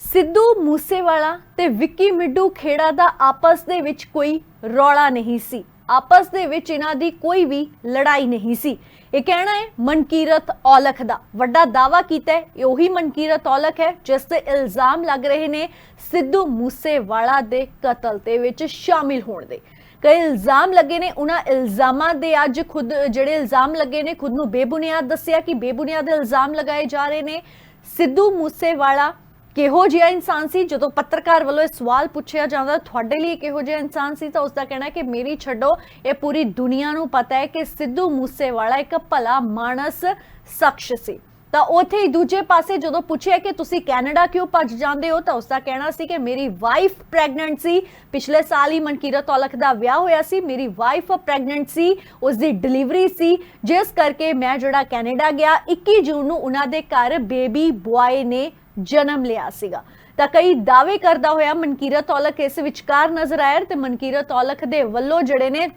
सिद्धू मूसेवाला ते विक्की मिड्डू खेड़ा दा आपस दे विच कोई रौला नहीं सी। आपस दे विच इन्हां दी कोई भी लड़ाई नहीं सी। ये कहना है मनकीरत औलख दा। वड्डा दावा कीता है ओही मनकीरत औलख है जिस ते इल्जाम लग रहे ने सिद्धू मूसेवाला दे कतल दे विच शामिल होण दे। कई इल्जाम लगे ने, उन्हां इल्जामां दे अज खुद जिहड़े इल्जाम लगे ने खुद नूं बेबुनियाद दस्सिया कि बेबुनियाद इल्जाम लगाए जा रहे ने। सिद्धू मूसेवाला किहो जिहा इंसान सी? जदों पत्रकार वालों सवाल पूछा जाता तुहाडे लई किहो जिहा इंसान सी, तो उसका कहना है कि मेरी छड्डो, ये पूरी दुनिया नूं पता है कि सिद्धू मूसेवाला एक भला मानस शख्स सी। तो उत्थे ही दूजे पासे जदों पूछिया कि तुसी कैनेडा क्यों भज जांदे हो, तो उसका कहना सी कि मेरी वाइफ प्रैगनेंट सी। पिछले साल ही मनकीरत औलख दा विआह होया सी, मेरी वाइफ प्रैगनेंट सी, उसकी डिलीवरी सी, जिस करके मैं जिहड़ा कैनेडा गया। 21 जून नूं उन्हां दे घर बेबी बॉय ने जन्म लिया सीगा। तां कई दावे करदा होया मनकीरत औलख इस विचकार नजर आया ते मनकीरत औलख दे वल्लों जिहड़े ने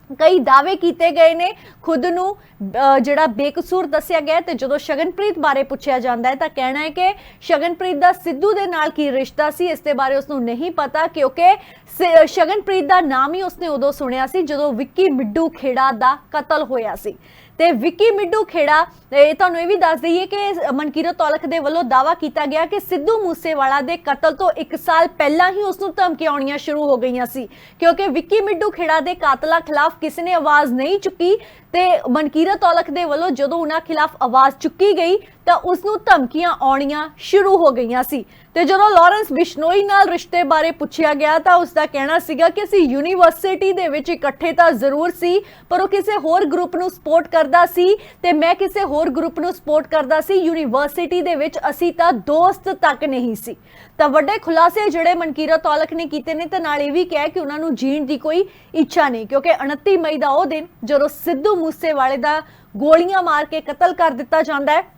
कई दावे किए गए ने, खुद नूं जिहड़ा बेकसूर दस्सिया गया। ते जदों शगनप्रीत बारे पूछा जाता है तो कहना है कि शगनप्रीत दा सिद्धू दे नाल की रिश्ता सी, इस दे बारे उसनूं नहीं पता, क्योंकि शगनप्रीत दा नाम ही उसने उदों सुनिया सी जदों विक्की मिड्डू खेड़ा दा कतल होया सी। ते विक्की मिड्डू खेड़ा तुहानूं इह वी दस दईए कि मनकीरत औलख दे वल्लों दावा किया गया कि सिद्धू मूसेवाला दे कतल तो 1 साल पहलां ही उसनूं धमकियां आउणियां शुरू हो गईयां सी, क्योंकि विक्की मिड्डू खेड़ा दे कातलां खिलाफ किसी ने आवाज़ नहीं चुकी। ते मनकीरत औलख दे वल्लों जदों उन्हां खिलाफ आवाज़ चुकी गई तो उसनूं धमकियां आउणियां शुरू हो गईयां सी। ते जदों लॉरेंस बिश्नोई नाल रिश्ते बारे पूछा गया तो उसका कहना सीगा कि असीं यूनीवर्सिटी दे विच इकट्ठे तां जरूर सी, पर वो किसी होर ग्रुप नूं सपोर्ट करदा सी ते मैं किसी होर ग्रुप नूं सपोर्ट करदा सी। यूनीवर्सिटी दे विच असीं तां दोस्त तक नहीं सी। तां वड्डे खुलासे जिहड़े मनकीरत औलख ने कीते ने ते नाल इह वी कहा कि उन्हां नूं जीण दी कोई इच्छा नहीं, क्योंकि 29 मई दा ओह दिन जदों सिद्धू मूसेवाले दा गोलियां मार के कतल कर दिता जांदा है।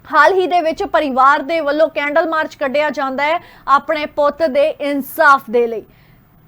हाल ही दे विच परिवार दे वल्लों कैंडल मार्च कढ़िया जांदा है अपने पुੱਤ दे इंसाफ दे लई।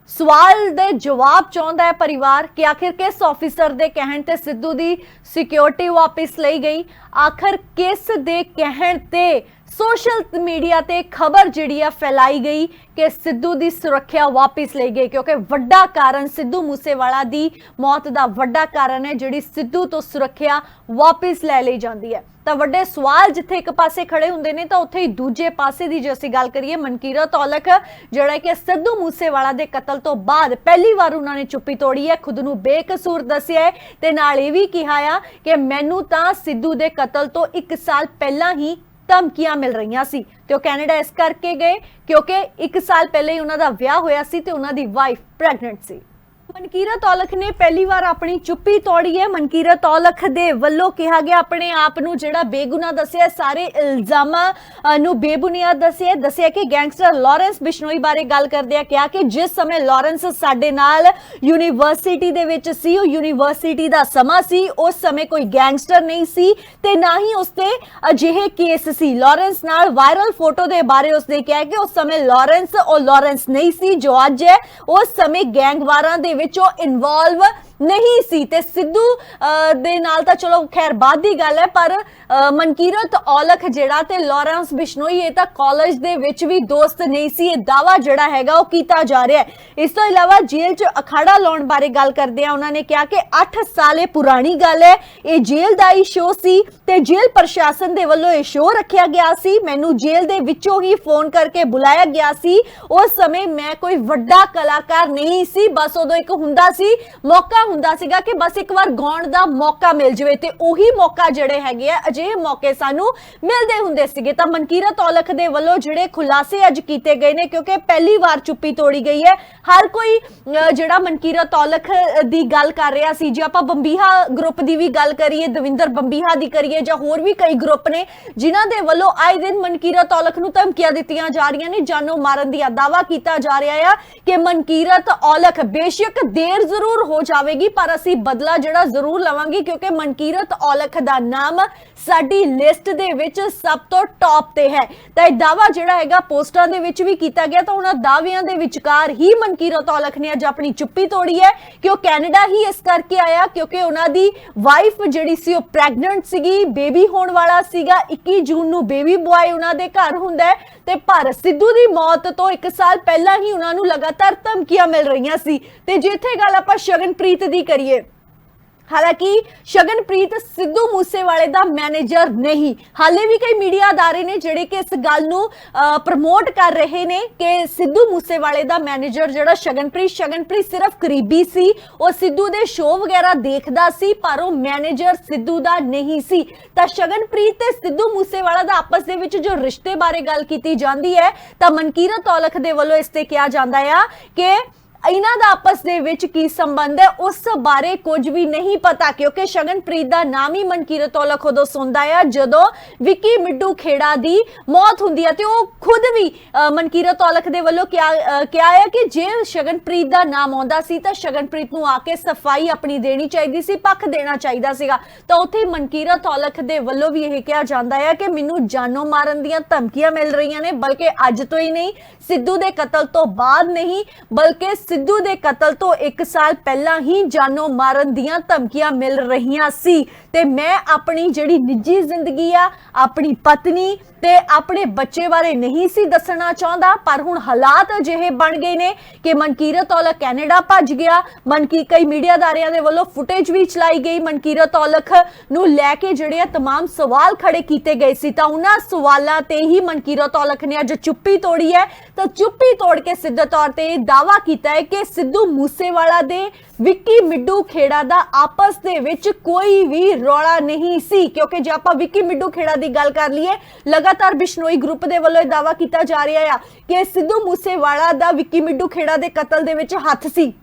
सवाल दे जवाब चाहुंदा है परिवार कि आखिर किस ऑफिसर दे कहण ते सिद्धू दी सिक्योरिटी वापस लई गई, आखिर किस दे कहण ते सोशल मीडिया ते खबर जिहड़ी आ फैलाई गई कि सिद्धू दी सुरक्षा वापस ले गई, क्योंकि वड्डा कारण सिद्धू मूसेवाला दी मौत दा वड्डा कारण है जिहड़ी सिद्धू तो सुरक्षा वापस ले ली जाती है। तो वड्डे सवाल जिथे एक पासे खड़े हुंदे ने तो उत्थे ही दूजे पासे दी जे असीं गल करिए मनकीरत औलख जिहड़ा कि सिद्धू मूसेवाला दे कतल तो बाद पहली बार उन्होंने चुप्पी तोड़ी है, खुद नूं बेकसूर दस्सिया है ते नाल इह वी कहा आ कि मैनूं तां सिद्धू दे कतल तो 1 साल पहलां ही धमकियां मिल रही सी। तो कैनेडा इस करके गए क्योंकि 1 साल पहले ही उन्हों का विआह होया सी ते उन्हों दी वाइफ प्रैगनेंट सी। मनकीरत औलख ने पहली बार अपनी चुप्पी तोड़ी है। मनकीरत औलख दे वल्लों कहा गया अपने आप नूं जिहड़ा बेगुनाह दस्सिया, सारे इल्जामां नूं बेबुनियाद दस्सिया कि गैंगस्टर लॉरेंस बिश्नोई बारे गल करदे कहा कि जिस समय लॉरेंस साडे नाल यूनीवर्सिटी दे विच सी, यूनीवर्सिटी दा समा सी, उस समय कोई गैंगस्टर नहीं सी ते ना ही उसते अजिहे केस सी। लॉरेंस नाल वायरल फोटो दे बारे उसने कहा कि उस समय लॉरेंस और लॉरेंस नहीं सी जो अज है, उस समय गैंगवारां दे विचों इन्वॉल्व नहीं सी। ते सिद्धू दे नाल तां चलो खैर बाद दी गल है, पर मनकीरत औलख जिहड़ा ते लॉरेंस बिश्नोई ये तां कॉलेज दे विच भी दोस्त नहीं सी। ये दावा जिहड़ा हैगा वो कीता जा रहा है। इस तो इलावा जेल च अखाड़ा लाउण बारे गल करदे आ उन्होंने कहा कि 8 साल पुरानी गल है, ये जेल दा ही शो सी ते जेल प्रशासन दे वल्लों ये शो रखिया गया सी। मैनू जेल दे विचों ही फोन करके बुलाया गया सी। उस समय मैं कोई वड्डा कलाकार नहीं सी, बस उदों एक हुंदा सी मौका हुंदा सीगा कि बस एक बार गाउण दा मौका मिल जावे ते उही मौका जिहड़े हैगे आ अजिहे मौके सानू मिलदे हुंदे सीगे। तां मनकीरत औलख दे वल्लों जिहड़े खुलासे अज कीते गए ने, क्योंकि पहली बार चुप्पी तोड़ी गई है। हर कोई जिहड़ा मनकीरत औलख दी गल कर रहा सी, जे आपां बंबीहा ग्रुप दी भी गल करिए, दविंदर बंबीहा दी करिए जां होर भी कई ग्रुप ने जिन्हां दे वल्लों आए दिन मनकीरत औलख नूं धमकियां दित्तियां जा रहीआं ने, जानो मारन दी दावा कीता जा रहा है कि मनकीरत औलख बेशक देर जरूर हो जाएगी ਹੋएगी पर असीं बदला जिहड़ा जरूर लवांगे क्योंकि मनकीरत औलख दा नाम साडी लिस्ट दे विच सब तो टॉप ते है। तां इह दावा जिहड़ा हैगा पोस्टां दे विच भी कीता गया तां उहनां दावियां दे विचकार ही मनकीरत औलख ने अज अपनी चुप्पी तोड़ी है कि वह कैनेडा ही इस करके आया क्योंकि उहनां दी वाइफ जिहड़ी सी ओह प्रैगनेंट सीगी, बेबी होण वाला सीगा। 21 जून नूं बेबी बॉय उहनां दे घर हुंदा है ते पर सिद्धू दी मौत तो 1 साल पहला ही उन्हां नूं लगातार धमकियां मिल रहीआं सी। ते जे इत्थे गल आपां शगनप्रीत दी करिए, हालांकि शगनप्रीत सिद्धू मूसेवाले दा मैनेजर नहीं। हाले भी कई मीडिया अदारे ने जिहड़े कि इस गल नूं प्रमोट कर रहे ने कि सिद्धू मूसेवाले दा मैनेजर जिहड़ा शगनप्रीत सिर्फ करीबी सी, वो सिद्धू दे शो वगैरह देखदा सी पर वो मैनेजर सिद्धू दा नहीं सी। तां शगनप्रीत ते सिद्धू मूसेवाला दा आपस दे विच जो रिश्ते बारे गल कीती जांदी है तां मनकीरत औलख दे वल्लों इस ते कहा जांदा है कि इन्हां दा आपस दे विच की संबंध है उस बारे कुछ भी नहीं पता क्योंकि शगनप्रीत दा नाम ही मनकीरत औलख उदों सुनदा है जदों विक्की मिड्डू खेड़ा दी मौत हुंदी है। ते ओह खुद भी मनकीरत औलख दे वल्लों क्या है कि जे शगनप्रीत दा नाम आउंदा सी तां शगनप्रीत नूं आके सफाई अपनी देनी चाहिदी सी, पक्ष देना चाहिदा सीगा। तां उत्थे मनकीरत औलख दे वल्लों भी यह कहा जांदा है कि मैनूं जानो मारन दीयां धमकियां मिल रहीआं ने, बल्कि अज तो ही नहीं, सिद्धू दे कतल तो बाद नहीं बल्कि सिद्धू दे कतल तो 1 साल पहला ही जानो मारन दीयां धमकियां मिल रहीआं सी। ते मैं अपनी जिहड़ी निजी जिंदगी आ, अपनी पत्नी ते अपने बच्चे बारे नहीं सी दसना चाहता पर हुण हालात अजिहे बन गए ने कि मनकीरत औलख कैनेडा भज गया। कई मीडिया अदारियां दे वल्लों फुटेज भी चलाई गई मनकीरत औलख नूं लैके जिहड़े तमाम सवाल खड़े कीते गए सी तां उन्हां सवालां ते ही मनकीरत औलख ने अज चुप्पी तोड़ी है। तो चुप्पी तोड़ के सिद्ध तौर ते दावा कीता है कि सिद्धू मूसेवाला दे विक्की मिड्डू खेड़ा दा आपस दे विच कोई भी रौला नहीं सी क्योंकि जे आपां विक्की मिड्डू खेड़ा दी गल कर लईए लगातार बिश्नोई ग्रुप दे वल्लों दावा कीता जा रहा है कि सिद्धू मूसेवाला दा विक्की मिड्डू खेड़ा दे कतल दे विच हत्थ सी।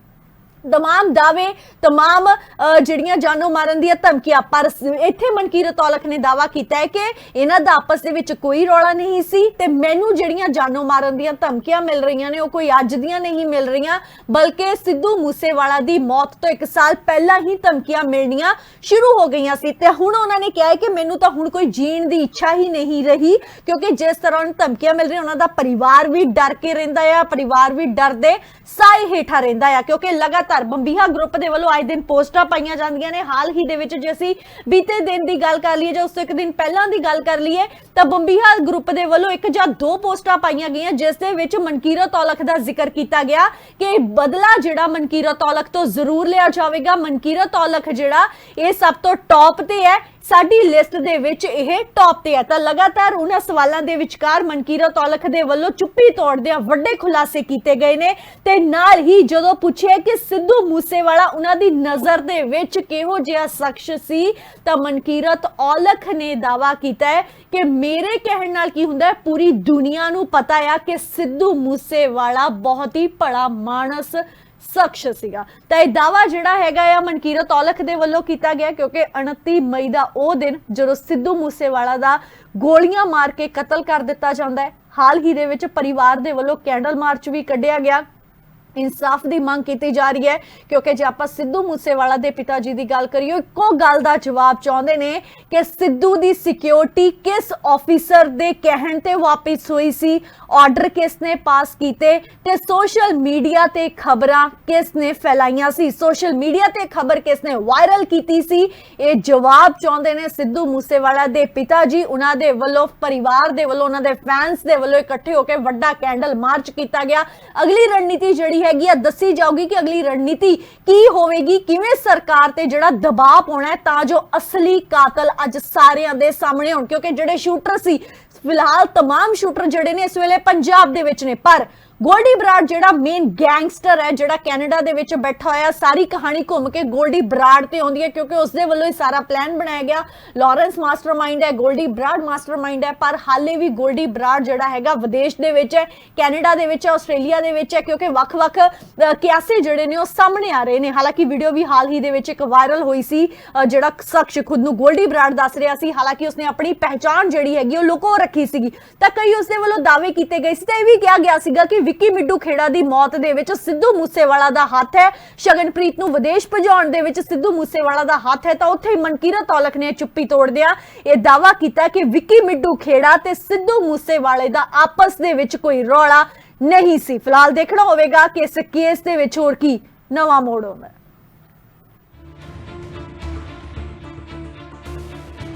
तमाम दावे तमाम जिहड़ियां जानो मारन दी धमकियां पर इत्थे मनकीरत औलख ने दावा कीता है कि इन्हां दा आपस दे विच कोई रौला नहीं सी ते मैनूं जिहड़ियां जानो मारन दी धमकियां मिल रहीआं ने वो कोई अज दियां नहीं मिल रहीआं बल्कि सिद्धू मूसेवाला दी मौत तो 1 साल पहला ही धमकियां मिलणियां शुरू हो गईयां सी ते हुण उन्हां ने कहा है कि मैनूं तां हुण कोई जीण दी इच्छा ही नहीं रही क्योंकि जिस तरह उन्हां धमकियां मिल रही उन्हां दा परिवार भी डर के रहिंदा है, परिवार भी डर दे साए हेठा रहिंदा है क्योंकि लगातार बंबीहा ग्रुप दे वल्लों आए दिन पोस्टां पाईयां जांदियां ने। हाल ही दे विच जे असीं बीते दिन दी गल कर लईए जां उस एक दिन पहलां दी गल कर लईए तां बंबीहा ग्रुप दे वल्लों 1 जां 2 पोस्टां पाईयां गईयां जिस दे विच मनकीरत औलख दा जिक्र कीता गया कि बदला जिहड़ा मनकीरत औलख तो जरूर लिया जावेगा। मनकीरत औलख जिहड़ा इह सब तो टॉप ते है, साडी लिस्ट दे विच इह टॉप ते है। तां लगातार उन्हां सवालां दे विचकार मनकीरत औलख दे वल्लों चुप्पी तोड़दिआं वड्डे खुलासे कीते गए ने ते नाल ही जदों पुछिआ कि सिद्धू मूसेवाला उन्हां दी नज़र दे विच किहो जिहा शख्स सी तां मनकीरत औलख ने दावा कीता है कि मेरे कहण नाल की हुंदा है पूरी दुनिया नूं पता है कि सिद्धू मूसेवाला बहुत ही भला मानस शख्स सीगा। तां इह दावा जिहड़ा हैगा आ मनकीरत औलख दे वल्लों कीता गया क्योंकि 29 मई दा ओह दिन जदों सिद्धू मूसेवाला दा गोलियां मार के कतल कर दिता जांदा है। हाल ही दे विच परिवार दे वल्लों कैंडल मार्च भी कढिया गया, इंसाफ की मांग की जा रही है क्योंकि जे आप सिद्धू मूसेवाला दे पिता जी की गल करिए इको गल का जवाब चाहते हैं कि सिद्धू की सिक्योरिटी किस ऑफिसर के कहण ते वापस हुई सी, ऑर्डर किसने पास किए ते सोशल मीडिया ते खबरां किसने फैलाइयां सी, सोशल मीडिया ते खबर किसने वायरल की सी। ये जवाब चाहते हैं सिद्धू मूसेवाला दे पिता जी। उन्हां दे वल्लों परिवार दे वल्लों उन्हां दे फैंस दे वल्लों इकट्ठे होकर वड्डा कैंडल मार्च किया गया। अगली रणनीति जिहड़ी हैगी दसी जाऊगी कि अगली रणनीति की होवेगी, किवें सरकार ते जिहड़ा दबाव पाउणा है तां जो असली कातल अज सारियां दे सामने होण क्योंकि जिहड़े शूटर सी फिलहाल तमाम शूटर जिहड़े ने इस वेले पंजाब दे विच ने पर गोल्डी बराड़ जिहड़ा मेन गैंगस्टर है जिहड़ा कैनेडा दे विच बैठा होया सारी कहानी घूम के गोल्डी बराड़ ते आउंदी है क्योंकि उसदे वल्लों ही सारा प्लान बनाया गया। लॉरेंस मास्टरमाइंड है, गोल्डी बराड़ मास्टरमाइंड है पर हाले भी गोल्डी बराड़ जिहड़ा हैगा विदेश दे विच है, कैनेडा दे विच है, आस्ट्रेलिया दे विच है क्योंकि वख-वख कियासे जिहड़े ने सामने आ रहे ने। हालांकि वीडियो भी हाल ही दे विच एक वायरल हुई सी जिहड़ा शख्स खुद नूं गोल्डी बराड़ दस रहा सी, हालांकि उसने अपनी पहचान जिहड़ी हैगी लुको रखी सीगी तां कई उसदे वल्लों दावे कीते गए सी ते इह भी कहा गया सीगा कि ਵਿੱਕੀ ਮਿੱਡੂ ਖੇੜਾ ਦੀ ਮੌਤ ਦੇ ਵਿੱਚ ਸਿੱਧੂ ਮੂਸੇਵਾਲਾ ਦਾ ਹੱਥ ਹੈ, ਸ਼ਗਨਪ੍ਰੀਤ ਨੂੰ ਵਿਦੇਸ਼ ਭਜਾਉਣ ਦੇ ਵਿੱਚ ਸਿੱਧੂ ਮੂਸੇਵਾਲਾ ਦਾ ਹੱਥ ਹੈ, ਤਾਂ ਉੱਥੇ ਹੀ ਮਨਕੀਰਤ ਔਲਖ ਨੇ ਚੁੱਪੀ ਤੋੜਦਿਆਂ ਇਹ ਦਾਅਵਾ ਕੀਤਾ ਕਿ ਵਿੱਕੀ ਮਿੱਡੂ ਖੇੜਾ ਤੇ ਸਿੱਧੂ ਮੂਸੇਵਾਲੇ ਦਾ ਆਪਸ ਦੇ ਵਿੱਚ ਕੋਈ ਰੌਲਾ ਨਹੀਂ ਸੀ। ਫਿਲਹਾਲ ਦੇਖਣਾ ਹੋਵੇਗਾ ਕਿ ਇਸ ਕੇਸ ਦੇ ਵਿੱਚ ਹੋਰ ਕੀ ਨਵਾਂ ਮੋੜ ਆਉਂਦਾ ਹੈ।